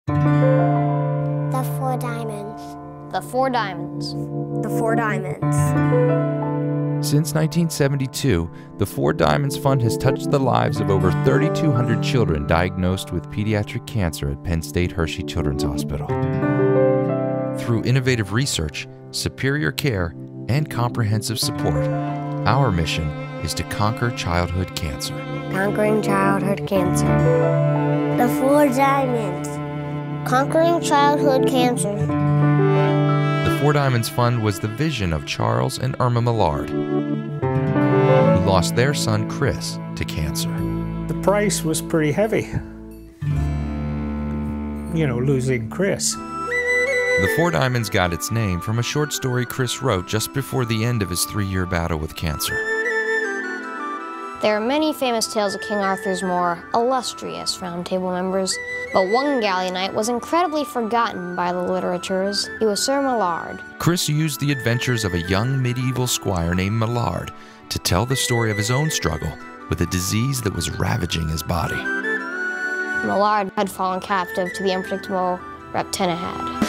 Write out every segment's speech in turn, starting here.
The Four Diamonds. The Four Diamonds. The Four Diamonds. Since 1972, the Four Diamonds Fund has touched the lives of over 3,200 children diagnosed with pediatric cancer at Penn State Hershey Children's Hospital. Through innovative research, superior care, and comprehensive support, our mission is to conquer childhood cancer. Conquering childhood cancer. The Four Diamonds. Conquering childhood cancer. The Four Diamonds Fund was the vision of Charles and Irma Millard, who lost their son Chris to cancer. The price was pretty heavy, losing Chris. The Four Diamonds got its name from a short story Chris wrote just before the end of his 3-year battle with cancer. There are many famous tales of King Arthur's more illustrious Round Table members, but one galley knight was incredibly forgotten by the literatures. He was Sir Millard. Chris used the adventures of a young medieval squire named Millard to tell the story of his own struggle with a disease that was ravaging his body. Millard had fallen captive to the unpredictable Raptanahad.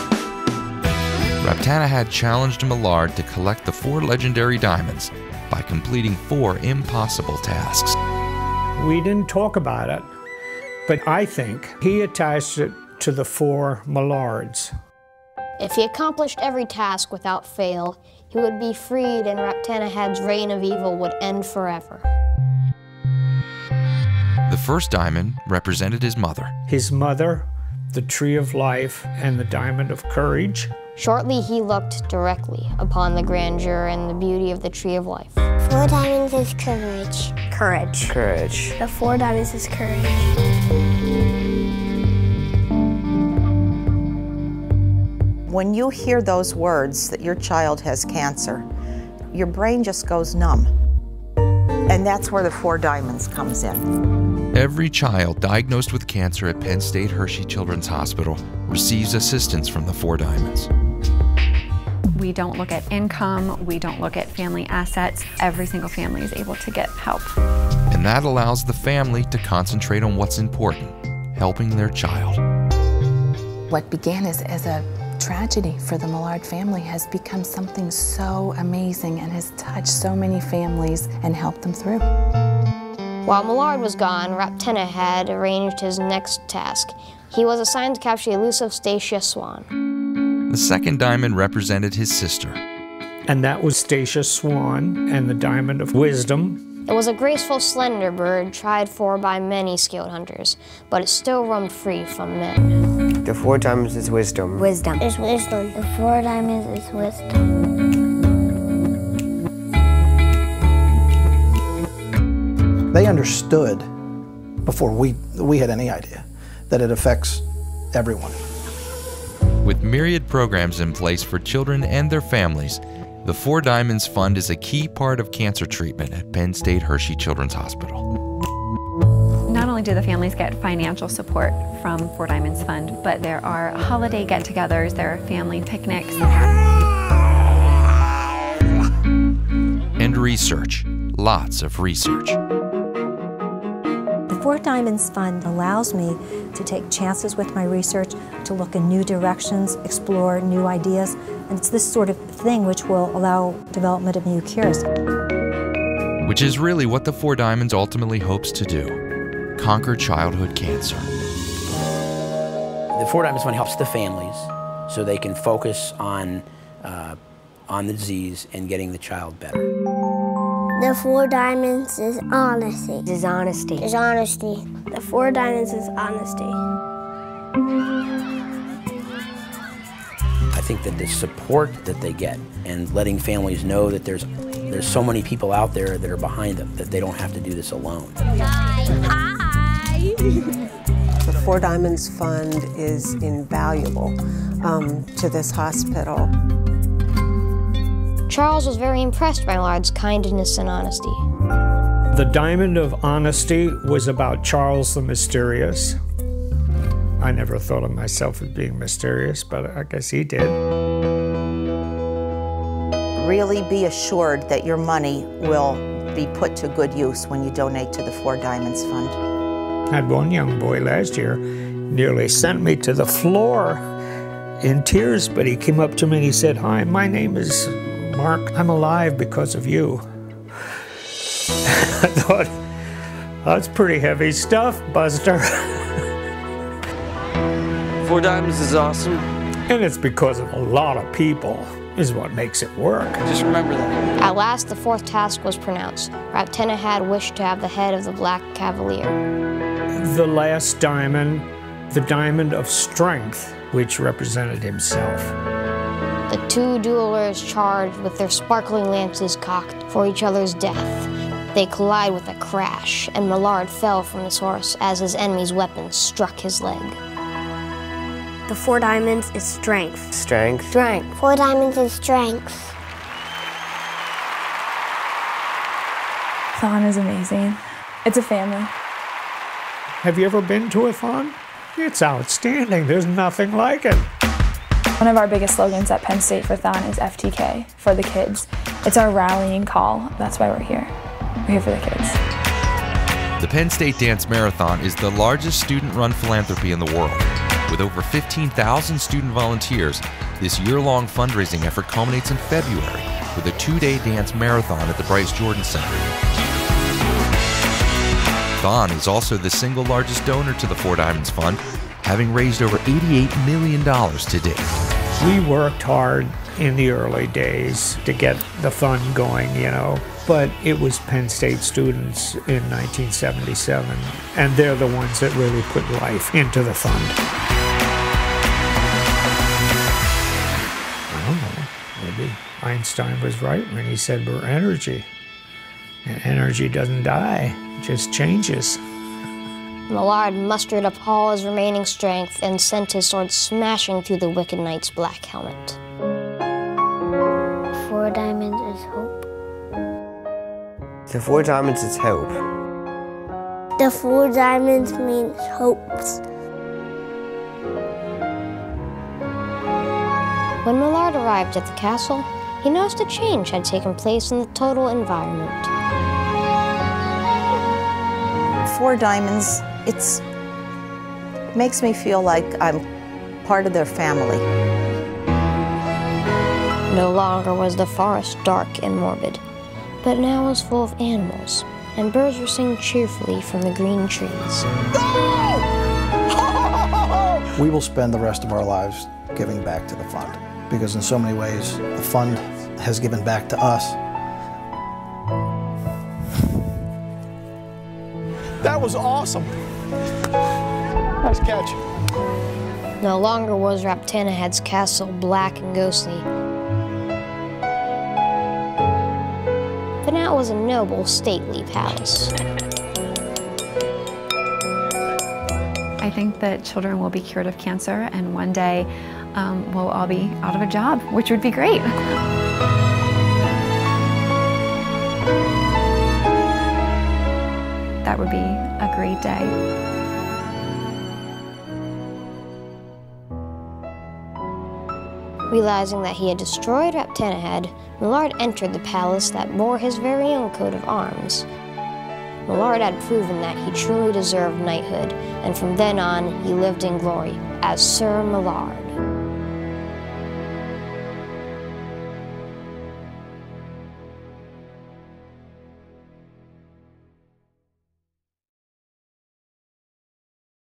Raptanahad challenged Millard to collect the 4 legendary diamonds by completing 4 impossible tasks. We didn't talk about it, but I think he attached it to the 4 Millards. If he accomplished every task without fail, he would be freed and Raptanahad's reign of evil would end forever. The first diamond represented his mother. His mother, the Tree of Life, and the Diamond of Courage. Shortly, he looked directly upon the grandeur and the beauty of the Tree of Life. 4 Diamonds is courage. Courage. Courage. The 4 Diamonds is courage. When you hear those words that your child has cancer, your brain just goes numb. And that's where the 4 Diamonds comes in. Every child diagnosed with cancer at Penn State Hershey Children's Hospital receives assistance from the 4 Diamonds. We don't look at income, we don't look at family assets. Every single family is able to get help. And that allows the family to concentrate on what's important, helping their child. What began as a tragedy for the Millard family has become something so amazing and has touched so many families and helped them through. While Millard was gone, Raptanahad arranged his next task. He was assigned to capture the elusive Stacia Swan. The second diamond represented his sister. And that was Stacia Swan and the Diamond of Wisdom. It was a graceful, slender bird tried for by many skilled hunters, but it still roamed free from men. The 4 Diamonds is wisdom. Wisdom is wisdom. The 4 Diamonds is wisdom. They understood, before we had any idea, that it affects everyone. With myriad programs in place for children and their families, the 4 Diamonds Fund is a key part of cancer treatment at Penn State Hershey Children's Hospital. Not only do the families get financial support from 4 Diamonds Fund, but there are holiday get-togethers, there are family picnics. And research, lots of research. The 4 Diamonds Fund allows me to take chances with my research, to look in new directions, explore new ideas, and it's this sort of thing which will allow development of new cures. Which is really what the 4 Diamonds ultimately hopes to do: conquer childhood cancer. The 4 Diamonds Fund helps the families so they can focus on the disease and getting the child better. The 4 Diamonds is honesty. Is honesty. Is honesty. The 4 Diamonds is honesty. I think that the support that they get and letting families know that there's so many people out there that are behind them, that they don't have to do this alone. Hi. The 4 Diamonds Fund is invaluable to this hospital. Charles was very impressed by Millard's kindness and honesty. The Diamond of Honesty was about Charles the Mysterious. I never thought of myself as being mysterious, but I guess he did. Really be assured that your money will be put to good use when you donate to the 4 Diamonds Fund. I had one young boy last year, nearly sent me to the floor in tears, but he came up to me and he said, "Hi, my name is Mark. I'm alive because of you." I thought, that's pretty heavy stuff, Buster. Four Diamonds is awesome. And it's because of a lot of people is what makes it work. Just remember that. At last, the fourth task was pronounced. Raptenna had wished to have the head of the Black Cavalier. The last diamond, the diamond of strength, which represented himself. The two duelers charged with their sparkling lances cocked for each other's death. They collide with a crash, and Millard fell from his horse as his enemy's weapon struck his leg. The four diamonds is strength. Strength. Strength. Four diamonds is strength. Thon is amazing. It's a family. Have you ever been to a Thon? It's outstanding. There's nothing like it. One of our biggest slogans at Penn State for Thon is FTK, for the kids. It's our rallying call. That's why we're here. We're here for the kids. The Penn State Dance Marathon is the largest student-run philanthropy in the world. With over 15,000 student volunteers, this year-long fundraising effort culminates in February with a 2-day dance marathon at the Bryce Jordan Center. Thon is also the single largest donor to the Four Diamonds Fund, having raised over $88 million to date. We worked hard in the early days to get the fund going, you know, but it was Penn State students in 1977, and they're the ones that really put life into the fund. Maybe Einstein was right when he said we're energy. And energy doesn't die, it just changes. Millard mustered up all his remaining strength and sent his sword smashing through the Wicked Knight's black helmet. Four diamonds is hope. The Four Diamonds is hope. The four diamonds means hopes. When Millard arrived at the castle, he noticed a change had taken place in the total environment. Four Diamonds, it makes me feel like I'm part of their family. No longer was the forest dark and morbid, but now was full of animals, and birds were singing cheerfully from the green trees. We will spend the rest of our lives giving back to the fund, because in so many ways, the fund has given back to us. That was awesome. Nice catch. No longer was Raptenna Head's castle black and ghostly, but now it was a noble, stately palace. I think that children will be cured of cancer, and one day we'll all be out of a job, which would be great. That would be a great day. Realizing that he had destroyed Raptenna Head, Millard entered the palace that bore his very own coat of arms. Millard had proven that he truly deserved knighthood, and from then on, he lived in glory as Sir Millard.